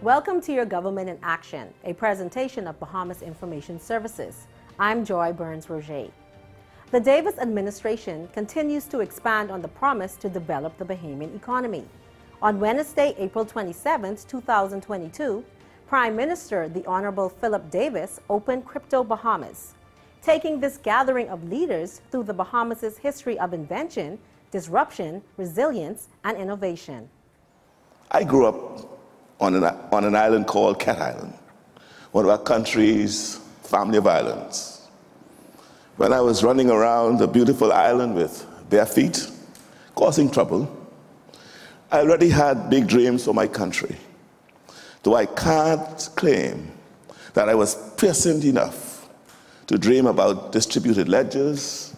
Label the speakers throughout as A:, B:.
A: Welcome to Your Government in Action, a presentation of Bahamas Information Services. I'm Joy Burns-Roger. The Davis administration continues to expand on the promise to develop the Bahamian economy. On Wednesday, April 27, 2022, Prime Minister the Honorable Philip Davis opened Crypto Bahamas, taking this gathering of leaders through the Bahamas' history of invention, disruption, resilience, and innovation.
B: I grew up on an island called Cat Island, one of our country's family of islands. When I was running around the beautiful island with bare feet, causing trouble, I already had big dreams for my country, though I can't claim that I was prescient enough to dream about distributed ledgers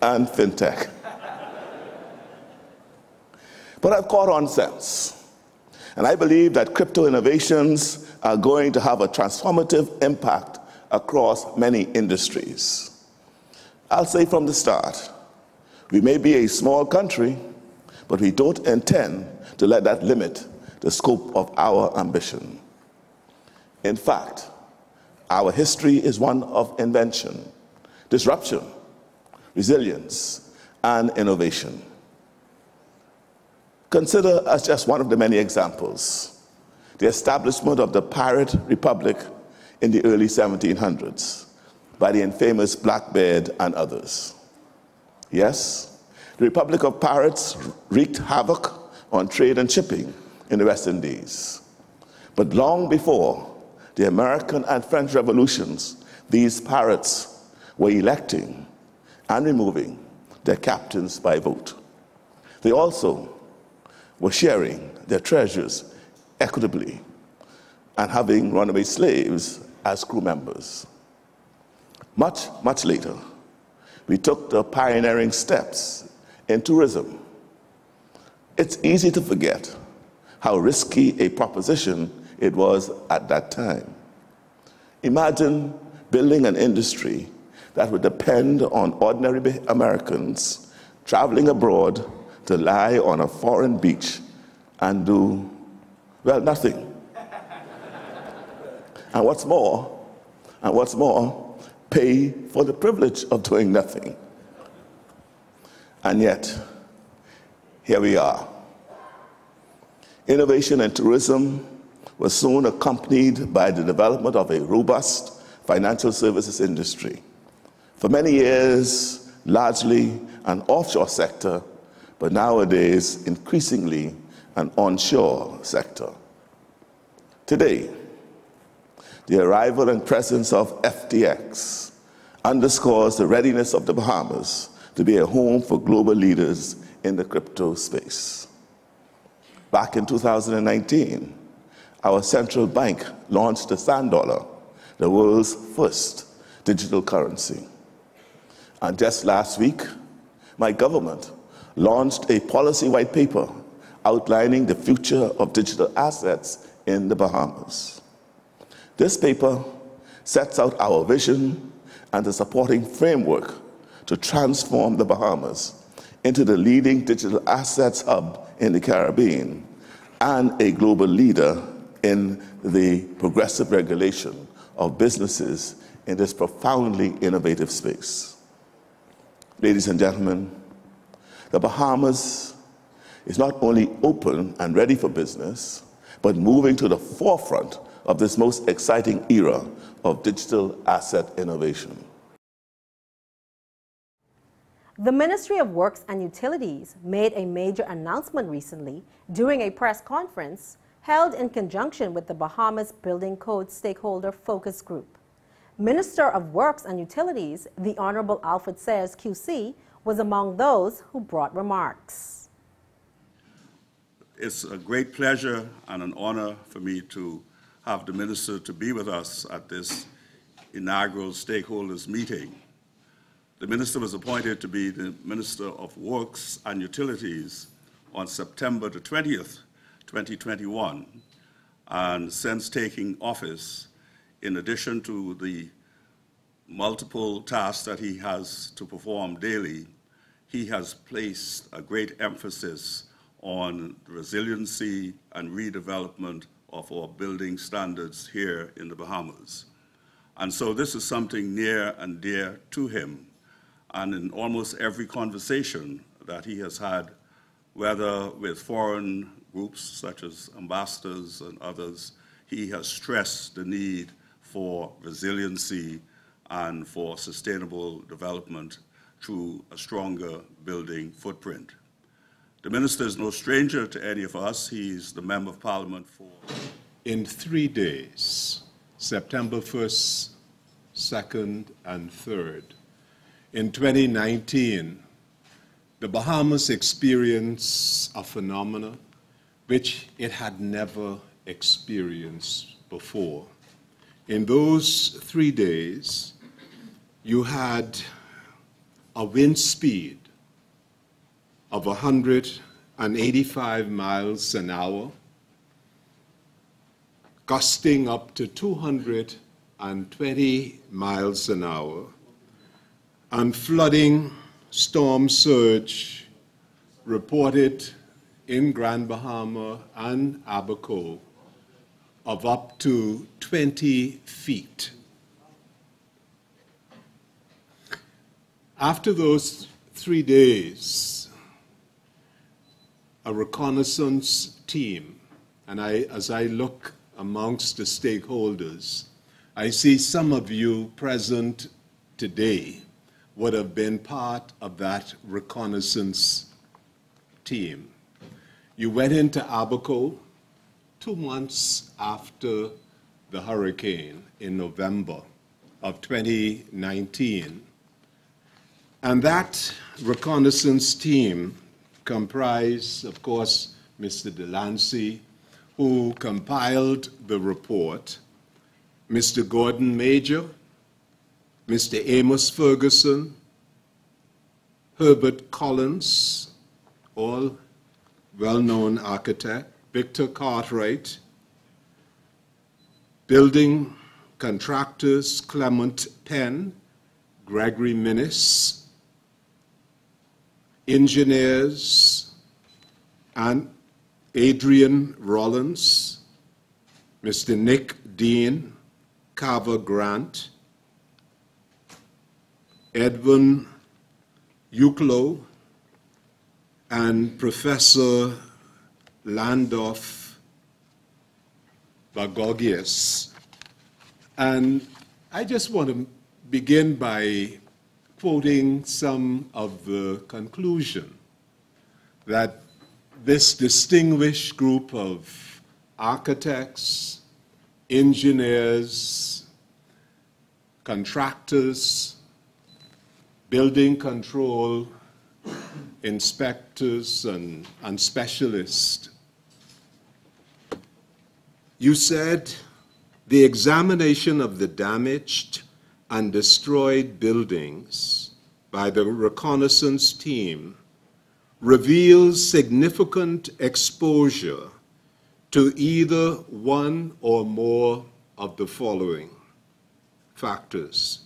B: and fintech. But I've caught on since. And I believe that crypto innovations are going to have a transformative impact across many industries. I'll say from the start, we may be a small country, but we don't intend to let that limit the scope of our ambition. In fact, our history is one of invention, disruption, resilience, and innovation. Consider as just one of the many examples, the establishment of the Pirate Republic in the early 1700s by the infamous Blackbeard and others. Yes, the Republic of Pirates wreaked havoc on trade and shipping in the West Indies. But long before the American and French revolutions, these pirates were electing and removing their captains by vote. They also were sharing their treasures equitably and having runaway slaves as crew members. Much later, we took the pioneering steps in tourism. It's easy to forget how risky a proposition it was at that time. Imagine building an industry that would depend on ordinary Americans traveling abroad to lie on a foreign beach and do, well, nothing. And what's more, pay for the privilege of doing nothing. And yet, here we are. Innovation in tourism was soon accompanied by the development of a robust financial services industry. For many years, largely an offshore sector, but nowadays increasingly an onshore sector. Today, the arrival and presence of FTX underscores the readiness of the Bahamas to be a home for global leaders in the crypto space. Back in 2019, our central bank launched the Sand Dollar, the world's first digital currency. And just last week, my government launched a policy white paper outlining the future of digital assets in the Bahamas. This paper sets out our vision and the supporting framework to transform the Bahamas into the leading digital assets hub in the Caribbean and a global leader in the progressive regulation of businesses in this profoundly innovative space. Ladies and gentlemen, the Bahamas is not only open and ready for business, but moving to the forefront of this most exciting era of digital asset innovation.
A: The Ministry of Works and Utilities made a major announcement recently during a press conference held in conjunction with the Bahamas Building Code Stakeholder Focus Group. Minister of Works and Utilities, the Honorable Alfred Sayers, QC, was among those who brought remarks.
C: It's a great pleasure and an honor for me to have the Minister to be with us at this inaugural stakeholders meeting. The Minister was appointed to be the Minister of Works and Utilities on September the 20th, 2021. And since taking office, in addition to the multiple tasks that he has to perform daily, he has placed a great emphasis on the resiliency and redevelopment of our building standards here in the Bahamas. And so this is something near and dear to him. And in almost every conversation that he has had, whether with foreign groups such as ambassadors and others, he has stressed the need for resiliency and for sustainable development through a stronger building footprint. The minister is no stranger to any of us. He's the Member of Parliament for...
D: In 3 days, September 1st, 2nd, and 3rd, in 2019, the Bahamas experienced a phenomenon which it had never experienced before. In those 3 days, you had a wind speed of 185 miles an hour, gusting up to 220 miles an hour, and flooding storm surge reported in Grand Bahama and Abaco of up to 20 feet. After those 3 days, a reconnaissance team, and as I look amongst the stakeholders, I see some of you present today would have been part of that reconnaissance team. You went into Abaco 2 months after the hurricane in November of 2019. And that reconnaissance team comprised, of course, Mr. Delancey, who compiled the report, Mr. Gordon Major, Mr. Amos Ferguson, Herbert Collins, all well-known architect, Victor Cartwright, building contractors Clement Penn, Gregory Minnis, engineers and Adrian Rollins, Mr. Nick Dean, Carver Grant, Edwin Uklo, and Professor Landolf Bagogias. And I just want to begin by quoting some of the conclusion that this distinguished group of architects, engineers, contractors, building control inspectors and specialists. You said the examination of the damaged and destroyed buildings by the reconnaissance team reveals significant exposure to either one or more of the following factors: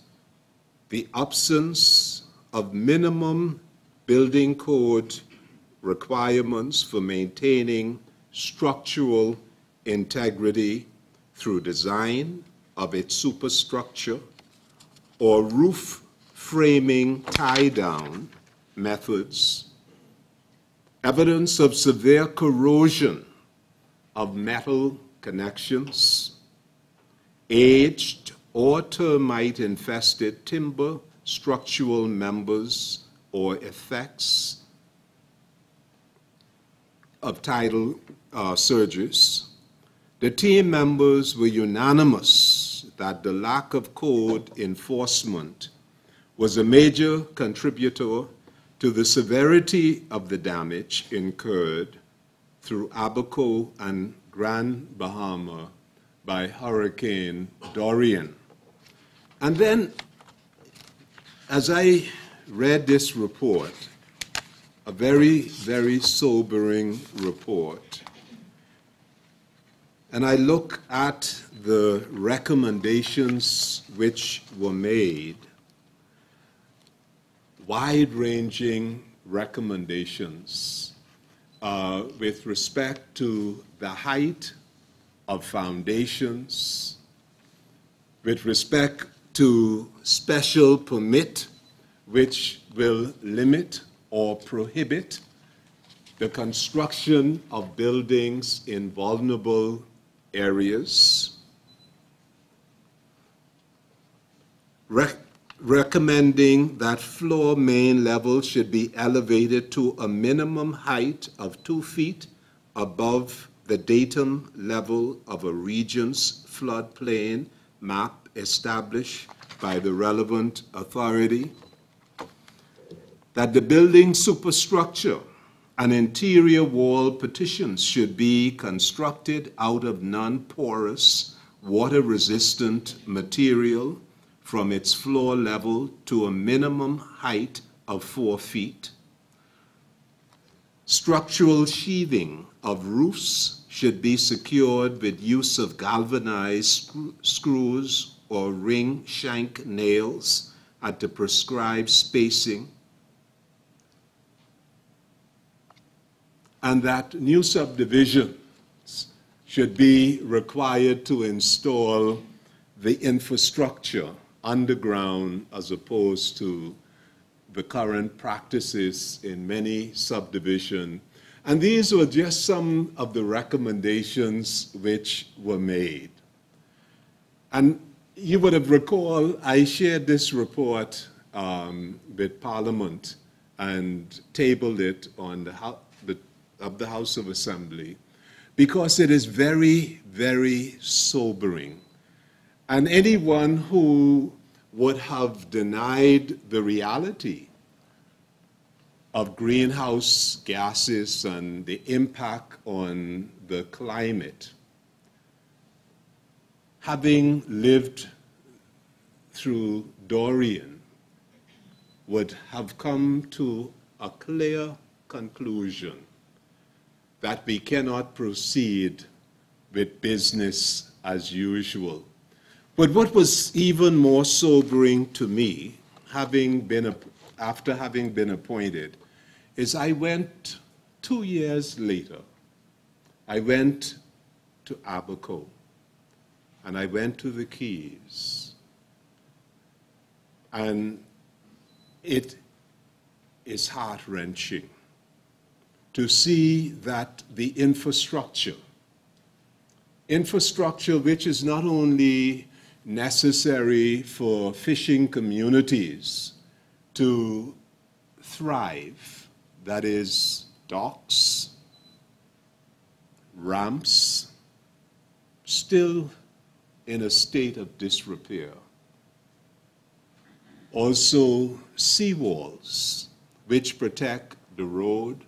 D: the absence of minimum building code requirements for maintaining structural integrity through design of its superstructure or roof framing tie-down methods, evidence of severe corrosion of metal connections, aged or termite-infested timber structural members or effects of tidal surges. The team members were unanimous that the lack of code enforcement was a major contributor to the severity of the damage incurred through Abaco and Grand Bahama by Hurricane Dorian. And then, as I read this report, a very, very sobering report, and I look at the recommendations which were made, wide-ranging recommendations with respect to the height of foundations, with respect to special permit, which will limit or prohibit the construction of buildings in vulnerable areas, recommending that floor main level should be elevated to a minimum height of 2 feet above the datum level of a region's floodplain map established by the relevant authority, that the building superstructure and interior wall partitions should be constructed out of non-porous, water-resistant material from its floor level to a minimum height of 4 feet. Structural sheathing of roofs should be secured with use of galvanized screws or ring shank nails at the prescribed spacing, and that new subdivisions should be required to install the infrastructure underground as opposed to the current practices in many subdivisions. And these were just some of the recommendations which were made. And you would have recalled, I shared this report with Parliament and tabled it on the House of Assembly because it is very, very sobering. And anyone who would have denied the reality of greenhouse gases and the impact on the climate, having lived through Dorian, would have come to a clear conclusion that we cannot proceed with business as usual. But what was even more sobering to me, after having been appointed, is I went 2 years later, I went to Abaco, and I went to the Keys, and it is heart-wrenching to see that the infrastructure which is not only necessary for fishing communities to thrive, that is, docks, ramps, still in a state of disrepair. Also, seawalls, which protect the road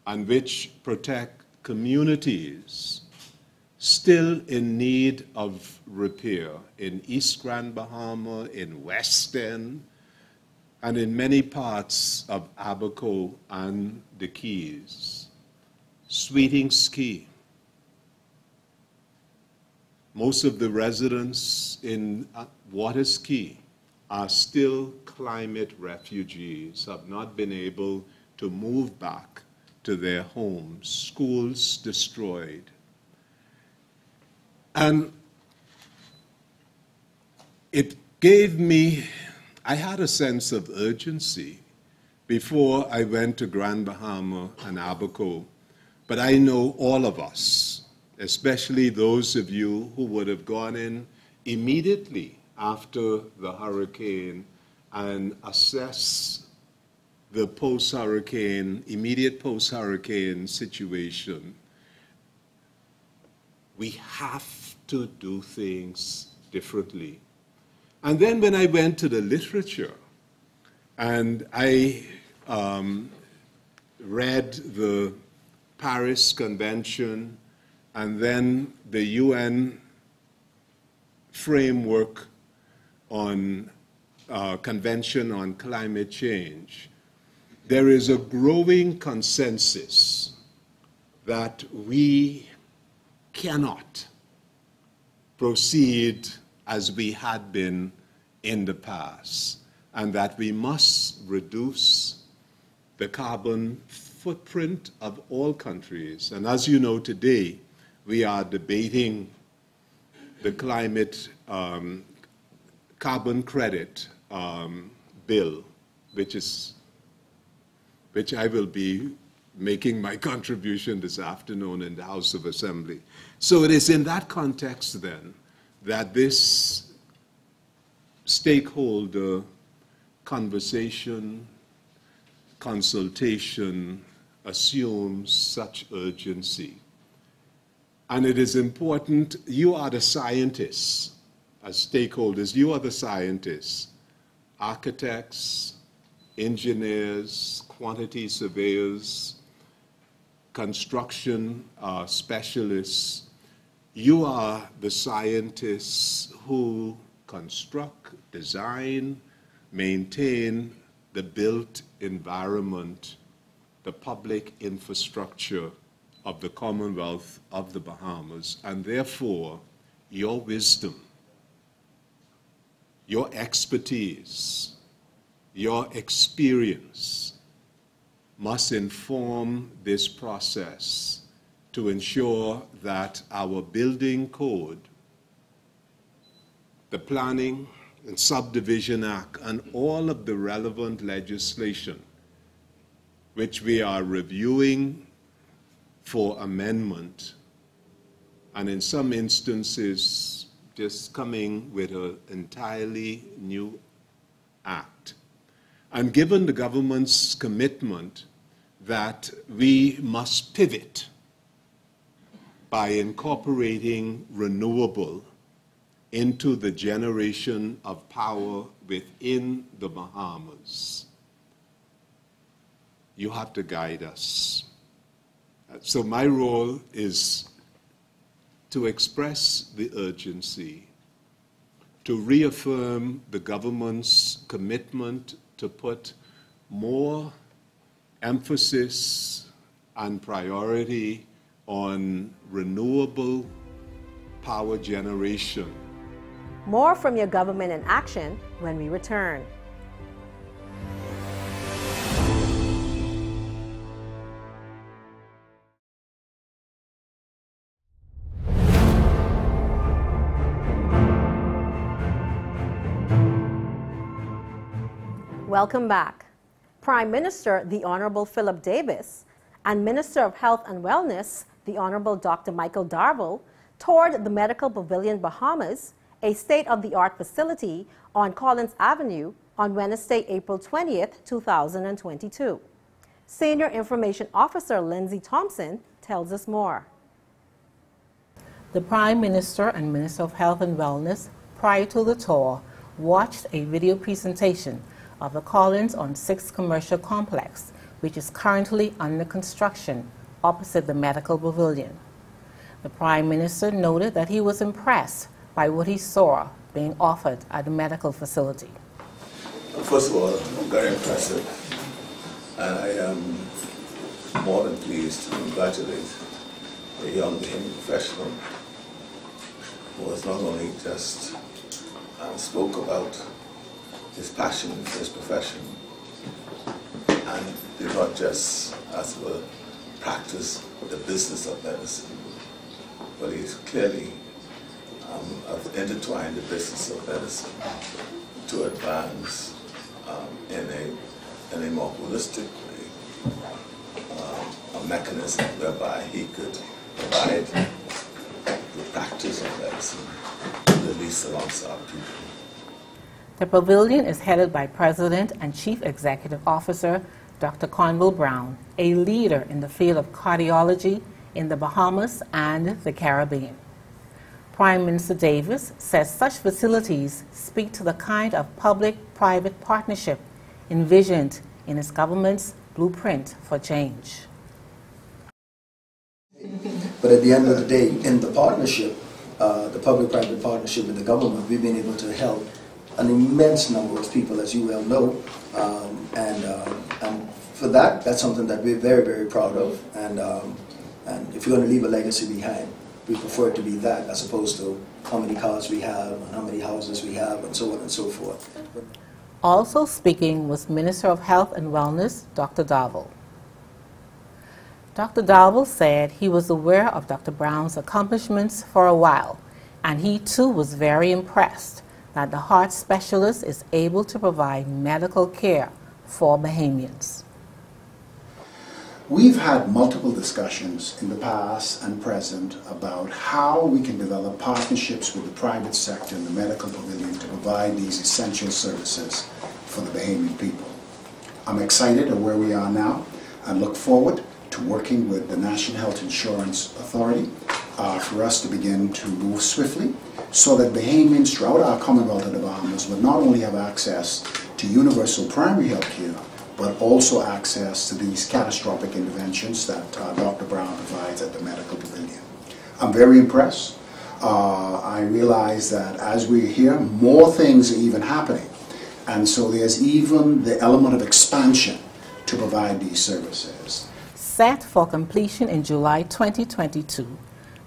D: and which protect communities, still in need of repair in East Grand Bahama, in West End, and in many parts of Abaco and the Keys. Sweetings Key. Most of the residents in Waters Key are still climate refugees, have not been able to move back to their homes, schools destroyed. And it gave me, I had a sense of urgency before I went to Grand Bahama and Abaco, but I know all of us, especially those of you who would have gone in immediately after the hurricane and assess the post-hurricane, immediate post-hurricane situation. We have to do things differently. And then when I went to the literature and I read the Paris Convention and then the UN framework on Convention on Climate Change, there is a growing consensus that we cannot proceed as we had been in the past, and that we must reduce the carbon footprint of all countries. And as you know, today we are debating the climate carbon credit bill, which I will be making my contribution this afternoon in the House of Assembly. So it is in that context then that this stakeholder conversation, consultation assumes such urgency. And it is important, you are the scientists, as stakeholders, you are the scientists, architects, engineers, quantity surveyors, construction specialists. You are the scientists who construct, design, maintain the built environment, the public infrastructure of the Commonwealth of the Bahamas, and therefore your wisdom, your expertise, your experience must inform this process to ensure that our building code, the Planning and Subdivision Act, and all of the relevant legislation which we are reviewing for amendment, and in some instances just coming with an entirely new act. And given the government's commitment that we must pivot by incorporating renewable into the generation of power within the Bahamas, you have to guide us. So my role is to express the urgency, to reaffirm the government's commitment to put more emphasis and priority on renewable power generation.
A: More from your government in action when we return. Welcome back. Prime Minister, the Honorable Philip Davis, and Minister of Health and Wellness, the Honorable Dr. Michael Darville, toured the Medical Pavilion Bahamas, a state-of-the-art facility on Collins Avenue, on Wednesday, April 20th, 2022. Senior Information Officer Lindsay Thompson tells us more.
E: The Prime Minister and Minister of Health and Wellness, prior to the tour, watched a video presentation of the Collins on 6th Commercial Complex, which is currently under construction opposite the Medical Pavilion. The Prime Minister noted that he was impressed by what he saw being offered at the medical facility.
B: First of all, very impressive, and I am more than pleased to congratulate a young professional who has not only just spoke about his passion for his profession and did not just, as it were, practice the business of medicine, but he's clearly intertwined the business of medicine to advance in a more holistic way, a mechanism whereby he could provide the practice of medicine to the least amongst our people.
E: The pavilion is headed by President and Chief Executive Officer Dr. Conwell Brown, a leader in the field of cardiology in the Bahamas and the Caribbean. Prime Minister Davis says such facilities speak to the kind of public-private partnership envisioned in his government's blueprint for change.
F: But at the end of the day, in the partnership, the public-private partnership with the government, we've been able to help an immense number of people, as you well know, and for that, that's something that we're very, very proud of. And if you're going to leave a legacy behind, we prefer it to be that as opposed to how many cars we have and how many houses we have and so on and so forth.
E: Also speaking was Minister of Health and Wellness, Dr. Darville. Dr. Darville said he was aware of Dr. Brown's accomplishments for a while and he too was very impressed that the heart specialist is able to provide medical care for Bahamians.
G: We've had multiple discussions in the past and present about how we can develop partnerships with the private sector and the medical pavilion to provide these essential services for the Bahamian people. I'm excited at where we are now and look forward to working with the National Health Insurance Authority for us to begin to move swiftly so that Bahamians throughout our Commonwealth of the Bahamas will not only have access to universal primary health care, but also access to these catastrophic interventions that Dr. Brown provides at the Medical Pavilion. I'm very impressed. I realize that as we're here, more things are even happening. And so there's even the element of expansion to provide these services.
E: Set for completion in July 2022,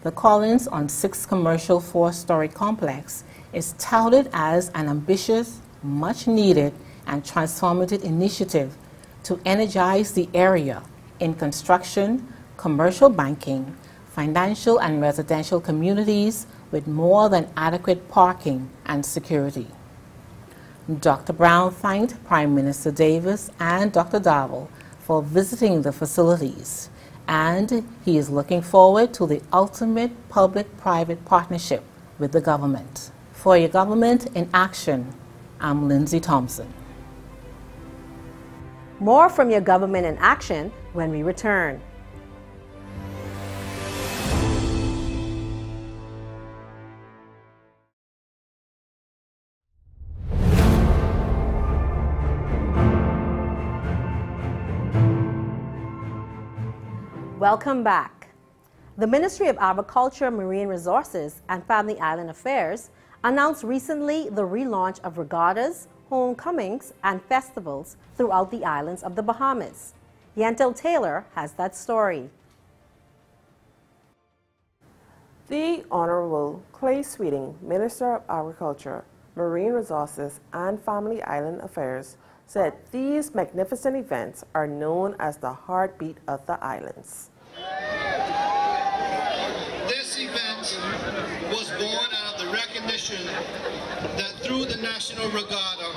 E: the Collins on 6 commercial 4-story complex is touted as an ambitious, much-needed, and transformative initiative to energize the area in construction, commercial banking, financial and residential communities with more than adequate parking and security. Dr. Brown thanked Prime Minister Davis and Dr. Darwell for visiting the facilities, and he is looking forward to the ultimate public-private partnership with the government. For Your Government in Action, I'm Lindsay Thompson.
A: More from Your Government in Action when we return. Welcome back. The Ministry of Agriculture, Marine Resources, and Family Island Affairs announced recently the relaunch of regattas, homecomings, and festivals throughout the islands of the Bahamas. Yantel Taylor has that story.
H: The Honorable Clay Sweeting, Minister of Agriculture, Marine Resources, and Family Island Affairs, said these magnificent events are known as the heartbeat of the islands.
I: This event was born out of the recognition that through the National Regatta,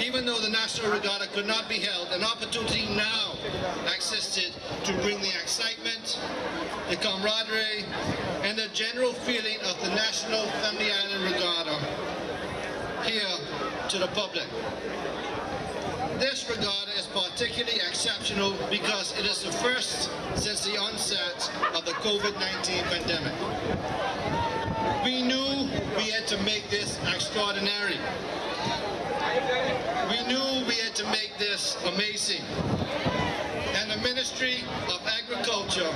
I: even though the National Regatta could not be held, an opportunity now existed to bring the excitement, the camaraderie, and the general feeling of the National Family Island Regatta here to the public. This regatta is particularly exceptional because it is the first since the onset of the COVID-19 pandemic. We knew we had to make this extraordinary. We knew we had to make this amazing. And the Ministry of Agriculture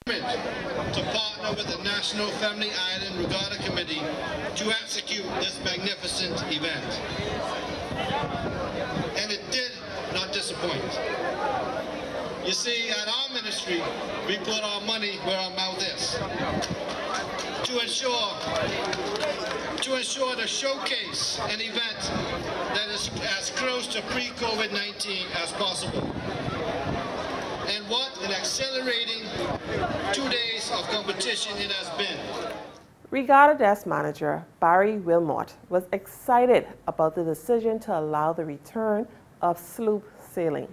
I: to partner with the National Family Island Regatta Committee to execute this magnificent event. And it did not disappoint. You see, at our ministry, we put our money where our mouth is to ensure to showcase an event that is as close to pre-COVID-19 as possible. And what an accelerating 2 days of competition it has been.
H: Regatta Desk Manager Barry Wilmot was excited about the decision to allow the return of sloop sailing.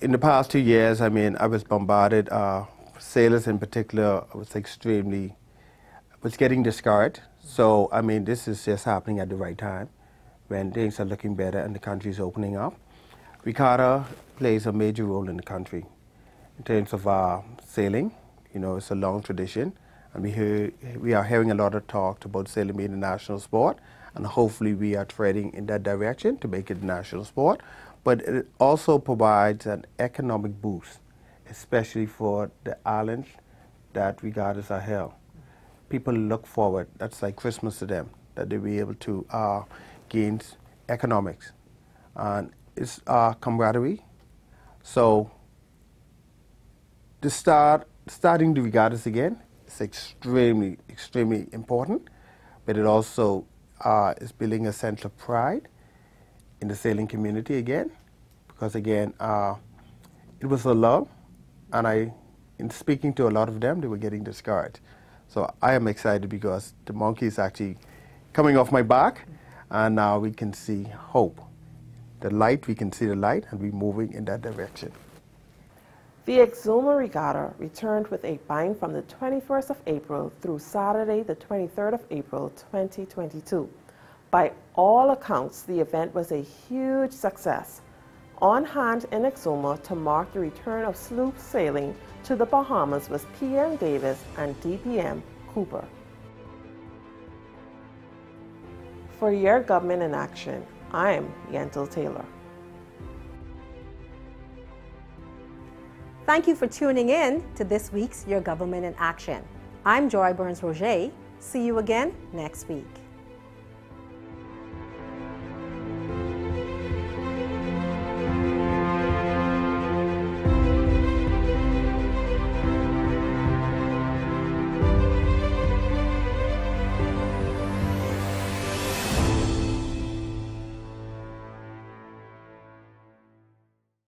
J: In the past 2 years, I was bombarded. Sailors in particular was getting discouraged. So, this is just happening at the right time when things are looking better and the country is opening up. Regatta plays a major role in the country in terms of sailing. It's a long tradition, and we are hearing a lot of talk about sailing being a national sport, and hopefully we are treading in that direction to make it a national sport. But it also provides an economic boost, especially for the islands that regattas are held. People look forward, that's like Christmas to them, that they'll be able to gain economics. And it's camaraderie. So starting the regattas again is extremely, extremely important, but it also is building a sense of pride in the sailing community again, because again, it was a love, and I in speaking to a lot of them, they were getting discouraged. So I am excited because the monkey is actually coming off my back, and now we can see hope. The light, we can see the light, and we're moving in that direction.
H: The Exuma Regatta returned with a bang from the 21st of April through Saturday, the 23rd of April, 2022. By all accounts, the event was a huge success. On hand in Exuma to mark the return of sloop sailing to the Bahamas was PM Davis and DPM Cooper. For Your Government in Action, I'm Yentel Taylor.
A: Thank you for tuning in to this week's Your Government in Action. I'm Joy Burns-Roger. See you again next week.